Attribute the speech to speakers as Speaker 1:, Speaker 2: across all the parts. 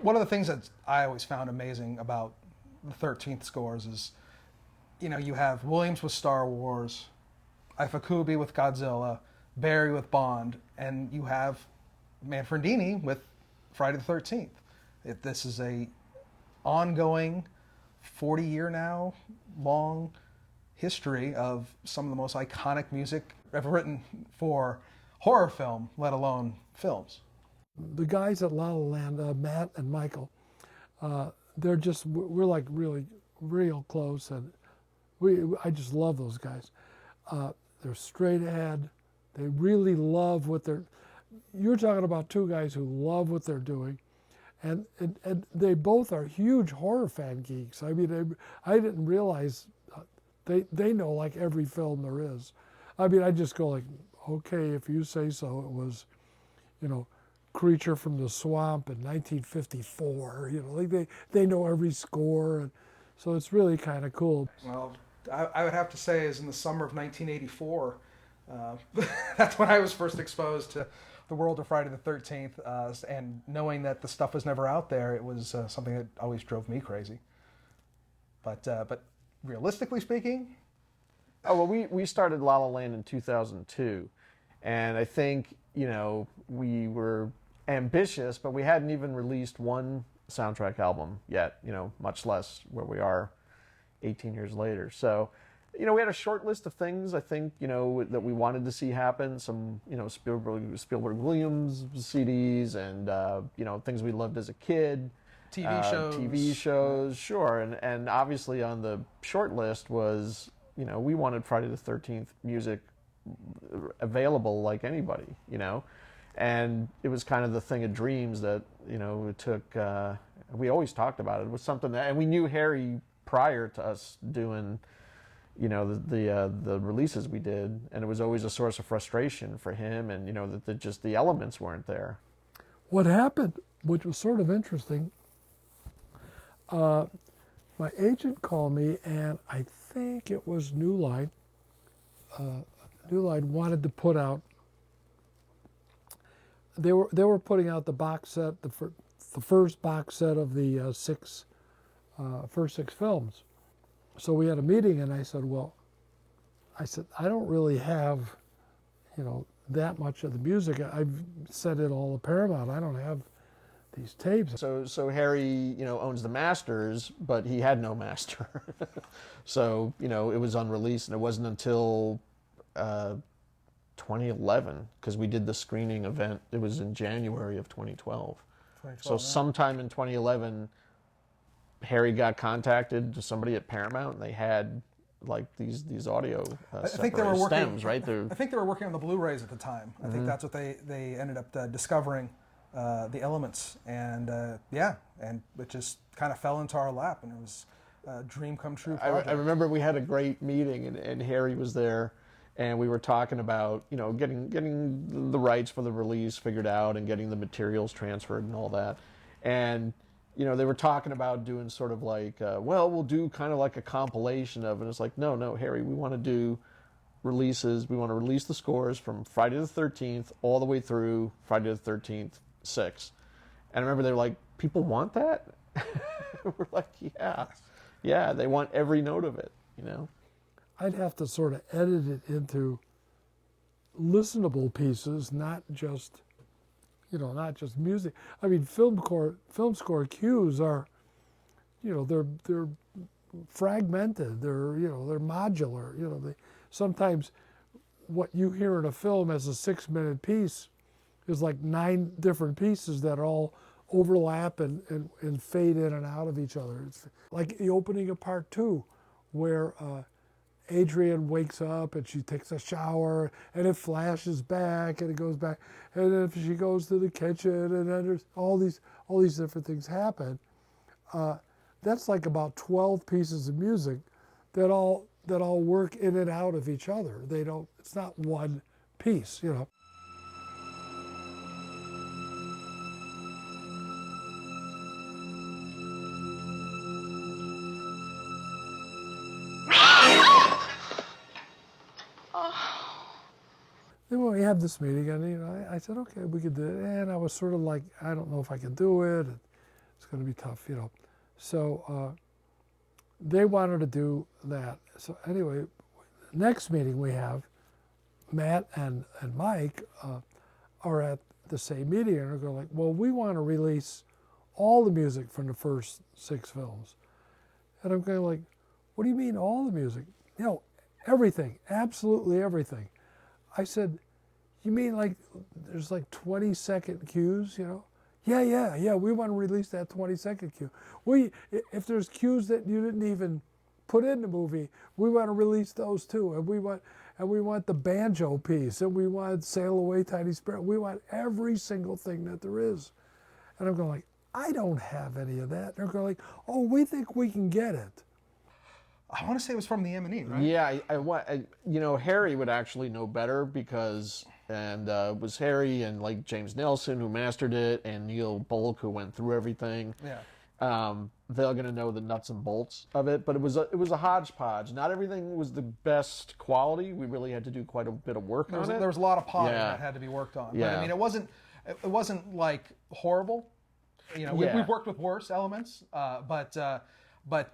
Speaker 1: One of the things that I always found amazing about the 13th scores is, you have Williams with Star Wars, Ifukube with Godzilla, Barry with Bond, and you have Manfredini with Friday the 13th. This is a ongoing 40-year now long history of some of the most iconic music ever written for horror film, let alone films.
Speaker 2: The guys at La La Land, Matt and Michael, we're like really real close, and I just love those guys. They're straight ahead. They really love what you're talking about two guys who love what they're doing, and they both are huge horror fan geeks. I mean, I didn't realize they know like every film there is. I mean, I just go like, okay, if you say so. It was, Creature from the Swamp in 1954. Like they know every score, and so it's really kind of cool.
Speaker 1: Well, I would have to say, is in the summer of 1984. That's when I was first exposed to the world of Friday the 13th, and knowing that the stuff was never out there, it was something that always drove me crazy. But realistically speaking,
Speaker 3: well, we started La La Land in 2002, and I think we were ambitious, but we hadn't even released one soundtrack album yet. Much less where we are 18 years later. So, we had a short list of things, I think, that we wanted to see happen. Some, Spielberg Williams CDs and, things we loved as a kid. TV shows, sure. And obviously on the short list was, we wanted Friday the 13th music available like anybody, And it was kind of the thing of dreams that, it took, we always talked about it. It was something that, and we knew Harry prior to us doing, the releases we did, and it was always a source of frustration for him, and that just the elements weren't there.
Speaker 2: What happened, which was sort of interesting, my agent called me, and I think it was New Line. New Line wanted to put out. They were putting out the box set, the first box set of the first six films. So we had a meeting, and I said, I don't really have, that much of the music. I've sent it all to Paramount. I don't have these tapes.
Speaker 3: So Harry, owns the masters, but he had no master. So, it was unreleased, and it wasn't until 2011, because we did the screening event. It was in January of 2012. So sometime in 2011, Harry got contacted to somebody at Paramount, and they had like these audio
Speaker 1: I think they were working,
Speaker 3: stems, right?
Speaker 1: I think they were working on the Blu-rays at the time. I think that's what they ended up discovering, the elements, and and it just kind of fell into our lap, and it was a dream come true project.
Speaker 3: I remember we had a great meeting, and Harry was there, and we were talking about getting the rights for the release figured out and getting the materials transferred and all that, and they were talking about doing sort of like, we'll do kind of like a compilation of, and it's like, no, Harry, we want to do releases. We want to release the scores from Friday the 13th all the way through Friday the 13th 6. And I remember they were like, people want that? We're like, yeah, they want every note of it,
Speaker 2: I'd have to sort of edit it into listenable pieces, not just music. I mean, film score cues are, they're fragmented. They're modular. Sometimes what you hear in a film as a 6-minute piece is like 9 different pieces that all overlap and fade in and out of each other. It's like the opening of part 2, where Adrian wakes up and she takes a shower, and it flashes back and it goes back, and then she goes to the kitchen, and then there's all these different things happen. That's like about 12 pieces of music that all work in and out of each other. It's not one piece, Then when we had this meeting, and I said, okay, we could do it. And I was sort of like, I don't know if I can do it. it's going to be tough, you know. So they wanted to do that. So anyway, next meeting we have, Matt and Mike are at the same meeting, and they're going like, well, we want to release all the music from the first 6 films. And I'm going like, what do you mean all the music? You know, everything, absolutely everything. I said, you mean like there's like 20-second cues, you know? Yeah, we want to release that 20-second cue. If there's cues that you didn't even put in the movie, we want to release those too. And we want the banjo piece, and we want Sail Away Tiny Sparrow. We want every single thing that there is. And I'm going like, I don't have any of that. They're going like, oh, we think we can get it.
Speaker 1: I want to say it was from the M&E, right?
Speaker 3: Yeah, you know, Harry would actually know better because, and it was Harry and like James Nelson who mastered it, and Neil Bullock who went through everything.
Speaker 1: Yeah.
Speaker 3: They're gonna know the nuts and bolts of it, but it was a hodgepodge. Not everything was the best quality. We really had to do quite a bit of work on it.
Speaker 1: There was a lot of potting
Speaker 3: Yeah.
Speaker 1: that had to be worked on.
Speaker 3: Yeah.
Speaker 1: But, I mean, it wasn't like horrible. You know,
Speaker 3: Yeah.
Speaker 1: we've worked with worse elements, but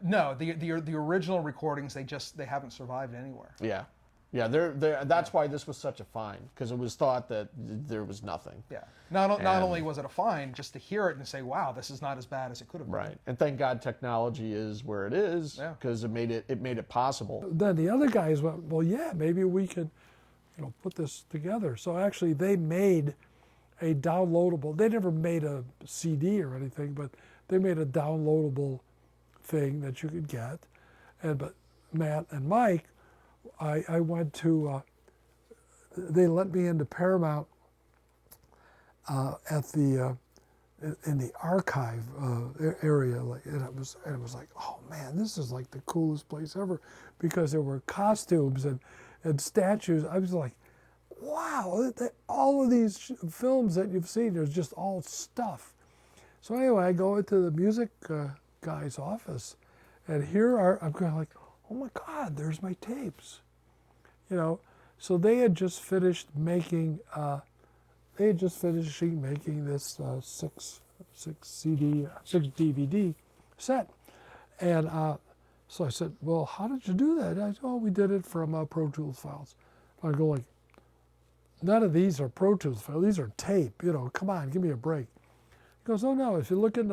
Speaker 1: no, the original recordings they haven't survived anywhere.
Speaker 3: Yeah, that's why this was such a find, because it was thought that there was nothing.
Speaker 1: Yeah. Not only was it a find, just to hear it and say, wow, this is not as bad as it could have been.
Speaker 3: Right, and thank God technology is where it is,
Speaker 1: Yeah.
Speaker 3: because it made it possible.
Speaker 2: Then the other guys went, well, yeah, maybe we could, you know, put this together. So actually they made a downloadable, they never made a CD or anything, but they made a downloadable thing that you could get. But Matt and Mike, I went to, they let me into Paramount at the, in the archive area, and it was like, oh man, this is like the coolest place ever, because there were costumes and statues. I was like, wow, all of these films that you've seen, there's just all stuff. So anyway, I go into the music guy's office, and I'm going like, oh my God, there's my tapes. You know, so they had just finished making, making this 6 DVD set. And so I said, well, how did you do that? I said, oh, we did it from Pro Tools files. I go like, none of these are Pro Tools files. These are tape. You know, come on, give me a break. He goes, oh no, if you look in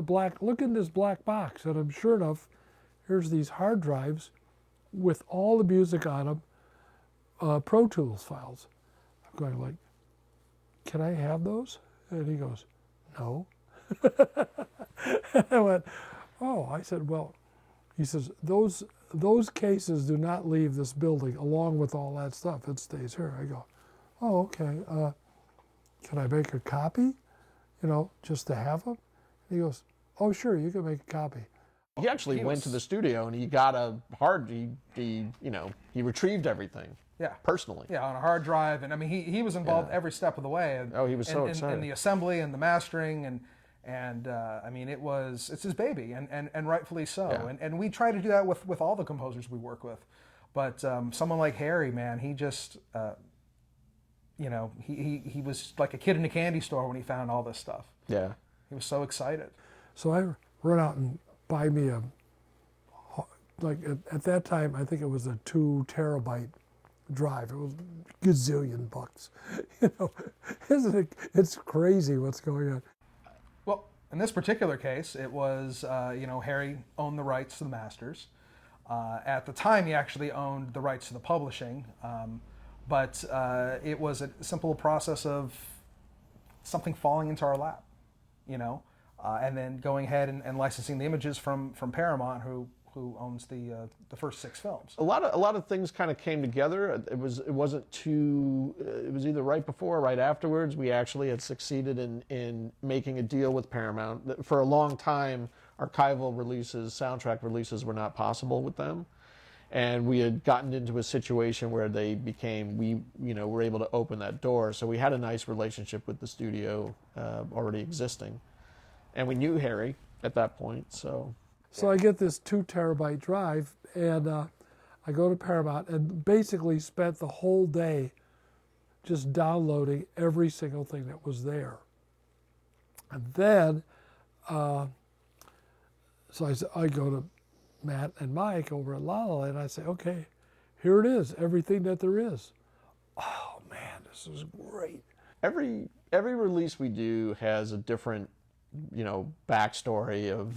Speaker 2: this black box. And sure enough, here's these hard drives with all the music on them, Pro Tools files. I'm going like, can I have those? And he goes, no. I went, oh, I said, well, he says, those cases do not leave this building along with all that stuff. It stays here. I go, oh, okay. Can I make a copy? You know, just to have them? He goes, oh, sure, you can make a copy.
Speaker 3: He actually went to the studio and he got a he retrieved everything.
Speaker 1: Yeah.
Speaker 3: Personally.
Speaker 1: Yeah, on a hard drive, and I mean he was involved every step of the way. And,
Speaker 3: he was so excited.
Speaker 1: In the assembly and the mastering and I mean it's his baby and rightfully so.
Speaker 3: Yeah.
Speaker 1: And we try to do that with all the composers we work with, but someone like Harry, man, he just you know, he was like a kid in a candy store when he found all this stuff.
Speaker 3: Yeah.
Speaker 1: He was so excited.
Speaker 2: So I run out and buy me at that time, I think it was a 2 terabyte drive. It was a gazillion bucks. You know, isn't it? It's crazy what's going on.
Speaker 1: Well, in this particular case, it was, you know, Harry owned the rights to the masters. At the time, he actually owned the rights to the publishing. But it was a simple process of something falling into our lap, you know, and then going ahead and licensing the images from Paramount, who owns the first 6 films.
Speaker 3: A lot of things kind of came together. It was either right before or right afterwards. We actually had succeeded in making a deal with Paramount. For a long time, archival releases, soundtrack releases were not possible with them. And we had gotten into a situation where we were able to open that door. So we had a nice relationship with the studio already existing. And we knew Harry at that point, so.
Speaker 2: So I get this 2 terabyte drive, and I go to Paramount and basically spent the whole day just downloading every single thing that was there. And then So I go to Matt and Mike over at La La Land, and I say, okay, here it is, everything that there is. Oh man, this is great.
Speaker 3: Every release we do has a different, backstory of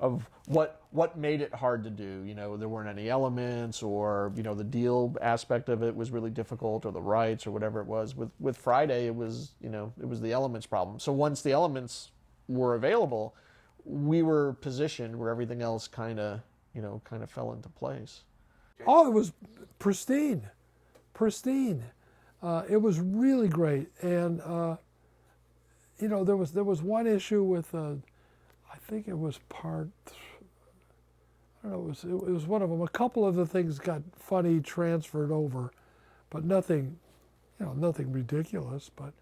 Speaker 3: of what made it hard to do. There weren't any elements, or the deal aspect of it was really difficult, or the rights, or whatever it was. With Friday, it was it was the elements problem. So once the elements were available, we were positioned where everything else kind of fell into place.
Speaker 2: Oh, it was pristine. It was really great, and there was one issue with I think it was part. I don't know. It was one of them. A couple of the things got funny transferred over, but nothing, nothing ridiculous. But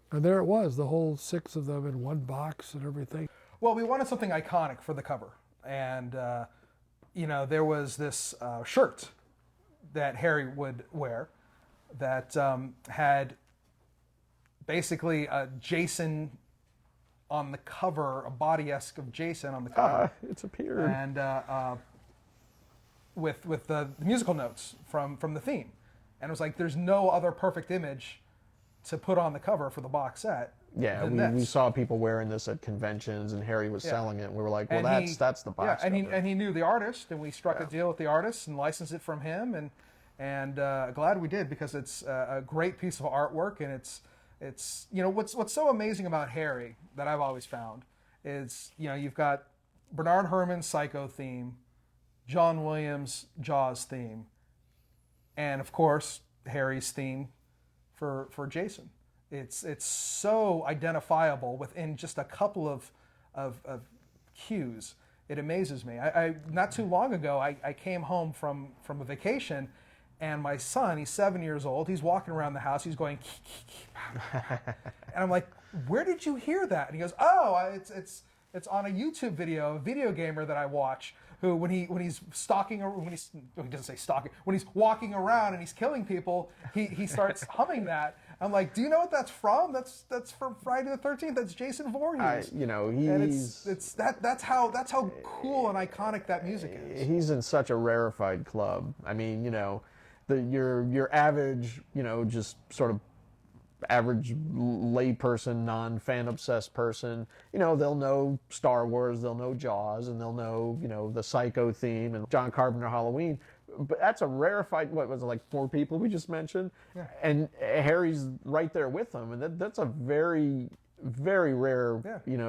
Speaker 2: and there it was, the whole 6 of them in one box and everything.
Speaker 1: Well, we wanted something iconic for the cover, and there was this shirt that Harry would wear that had basically Jason on the cover, a body-esque of Jason on the cover.
Speaker 3: It's appeared.
Speaker 1: And with the musical notes from the theme. And it was like, there's no other perfect image to put on the cover for the box set.
Speaker 3: Yeah, we saw people wearing this at conventions, and Harry was selling it, and we were like, well, that's the box cover.
Speaker 1: And he knew the artist, and we struck a deal with the artist and licensed it from him, and glad we did, because it's a great piece of artwork, and it's what's so amazing about Harry that I've always found is you've got Bernard Herrmann's Psycho theme, John Williams' Jaws theme, and of course Harry's theme for Jason. It's so identifiable within just a couple of cues. It amazes me. I not too long ago I came home from a vacation, and my son, he's 7 years old, he's walking around the house, he's going, and I'm like, where did you hear that? And he goes, oh, it's on a YouTube video, a video gamer that I watch, who when he's stalking, or he doesn't say stalking, when he's walking around and he's killing people, he starts humming that. I'm like, do you know what that's from? That's from Friday the 13th. That's Jason Voorhees. That's how cool and iconic that music is.
Speaker 3: He's in such a rarefied club. I mean, your average, just sort of average lay person, non-fan obsessed person, they'll know Star Wars, they'll know Jaws, and they'll know, the Psycho theme and John Carpenter Halloween. But that's a rarefied, what was it, like 4 people we just mentioned? Yeah. And Harry's right there with them. And that's a very, very rare,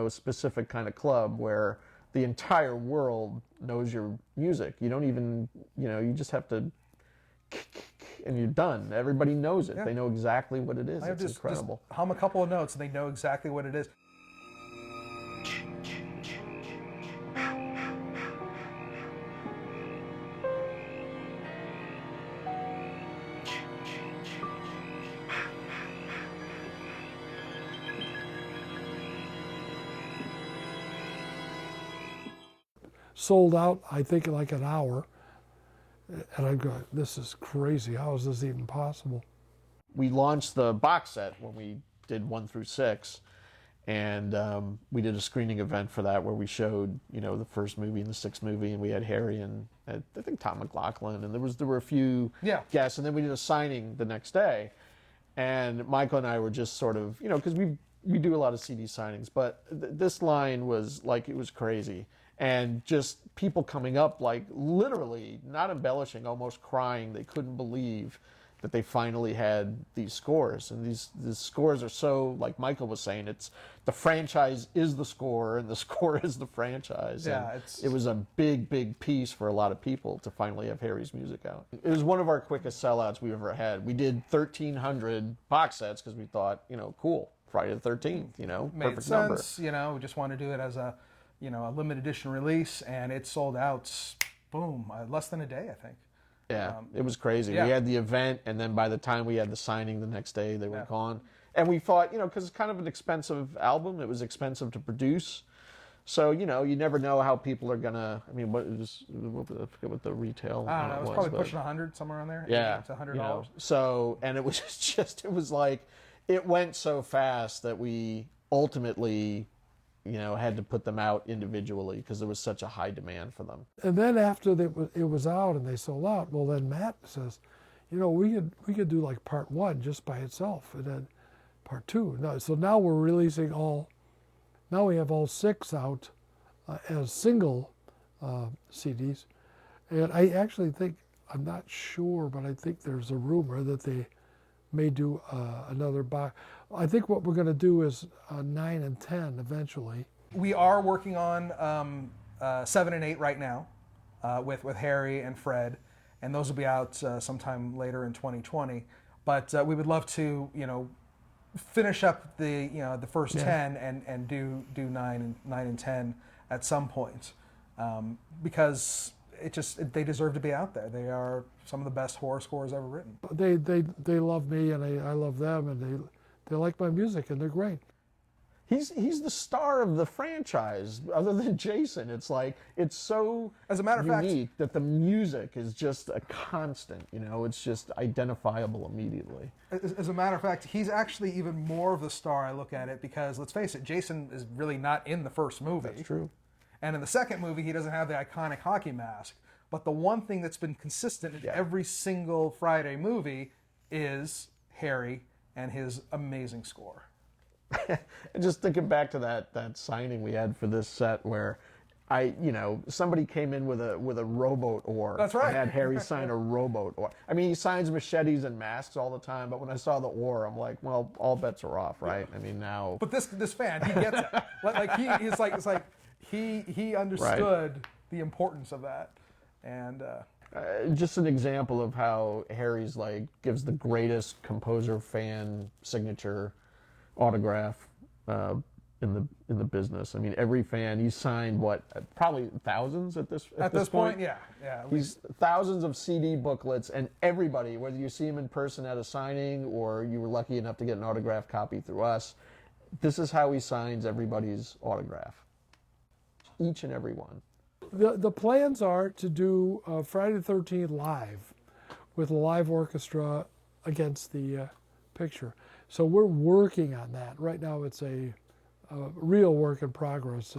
Speaker 3: specific kind of club where the entire world knows your music. You don't even, you just have to, and you're done. Everybody knows it. Yeah. They know exactly what it is. It's incredible.
Speaker 1: Just hum a couple of notes and they know exactly what it is.
Speaker 2: Sold out, I think, in like an hour. And I'm going, this is crazy. How is this even possible?
Speaker 3: We launched the box set when we did 1 through 6. And we did a screening event for that where we showed, the first movie and the 6th movie. And we had Harry and I think Tom McLaughlin. And there were a few guests. And then we did a signing the next day. And Michael and I were just sort of, because we do a lot of CD signings. But this line was like, it was crazy. And just people coming up, like literally, not embellishing, almost crying. They couldn't believe that they finally had these scores. And these scores are so, like Michael was saying, it's the franchise is the score and the score is the franchise.
Speaker 1: Yeah,
Speaker 3: and it was a big, big piece for a lot of people to finally have Harry's music out. It was one of our quickest sellouts we've ever had. We did 1,300 box sets because we thought, cool, Friday the 13th,
Speaker 1: Made
Speaker 3: perfect
Speaker 1: sense,
Speaker 3: number.
Speaker 1: we just wanted to do it as a limited edition release, and it sold out, boom, less than a day, I think.
Speaker 3: Yeah, it was crazy.
Speaker 1: Yeah.
Speaker 3: We had the event, and then by the time we had the signing the next day, they were gone. And we thought, because it's kind of an expensive album, it was expensive to produce. So, you never know how people are going to, I forget what the retail
Speaker 1: I don't know, it was probably pushing 100, somewhere around there.
Speaker 3: Yeah.
Speaker 1: It's $100.
Speaker 3: So, and it was just, it was like, it went so fast that we ultimately had to put them out individually because there was such a high demand for them.
Speaker 2: And then after it was out and they sold out, well, then Matt says, we could do like part 1 just by itself, and then part 2. No, so now we're releasing now we have all 6 out as single CDs. And I actually think, I'm not sure, but I think there's a rumor that they may do another box. I think what we're going to do is 9 and 10 eventually.
Speaker 1: We are working on 7 and 8 right now with Harry and Fred, and those will be out sometime later in 2020. But we would love to, finish up the first 10 and do 9 and 10 at some point, because they deserve to be out there. They are some of the best horror scores ever written.
Speaker 2: They love me, and I love them, and they like my music, and they're great.
Speaker 3: He's the star of the franchise. Other than Jason, it's like it's so
Speaker 1: as a matter of
Speaker 3: unique that the music is just a constant. It's just identifiable immediately.
Speaker 1: As a matter of fact, he's actually even more of the star. I look at it because, let's face it, Jason is really not in the first movie.
Speaker 3: That's true.
Speaker 1: And in the second movie, he doesn't have the iconic hockey mask. But the one thing that's been consistent in every single Friday movie is Harry and his amazing score.
Speaker 3: And just thinking back to that signing we had for this set where somebody came in with a rowboat oar.
Speaker 1: That's right.
Speaker 3: And had Harry sign a rowboat oar. I mean, he signs machetes and masks all the time, but when I saw the oar, I'm like, well, all bets are off, right? I mean, now.
Speaker 1: But this fan, he gets it. It's like he understood the importance of that, and
Speaker 3: just an example of how Harry's gives the greatest composer fan signature autograph in the business. I mean, every fan, he's signed probably thousands at this point.
Speaker 1: Yeah.
Speaker 3: He's thousands of CD booklets, and everybody, whether you see him in person at a signing or you were lucky enough to get an autographed copy through us, this is how he signs everybody's autograph. Each and every one.
Speaker 2: The plans are to do Friday the 13th live with a live orchestra against the picture. So we're working on that. Right now it's a real work in progress.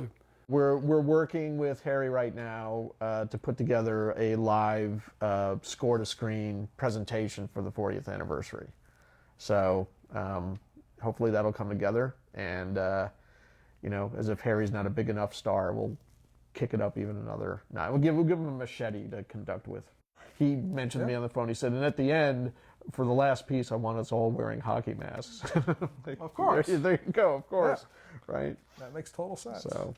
Speaker 3: We're working with Harry right now to put together a live score-to-screen presentation for the 40th anniversary. So hopefully that'll come together, and as if Harry's not a big enough star, we'll kick it up even another notch. We'll give him a machete to conduct with. He mentioned me on the phone. He said, and at the end, for the last piece, I want us all wearing hockey masks.
Speaker 1: Of course.
Speaker 3: There you go, of course. Yeah. Right?
Speaker 1: That makes total sense.
Speaker 3: So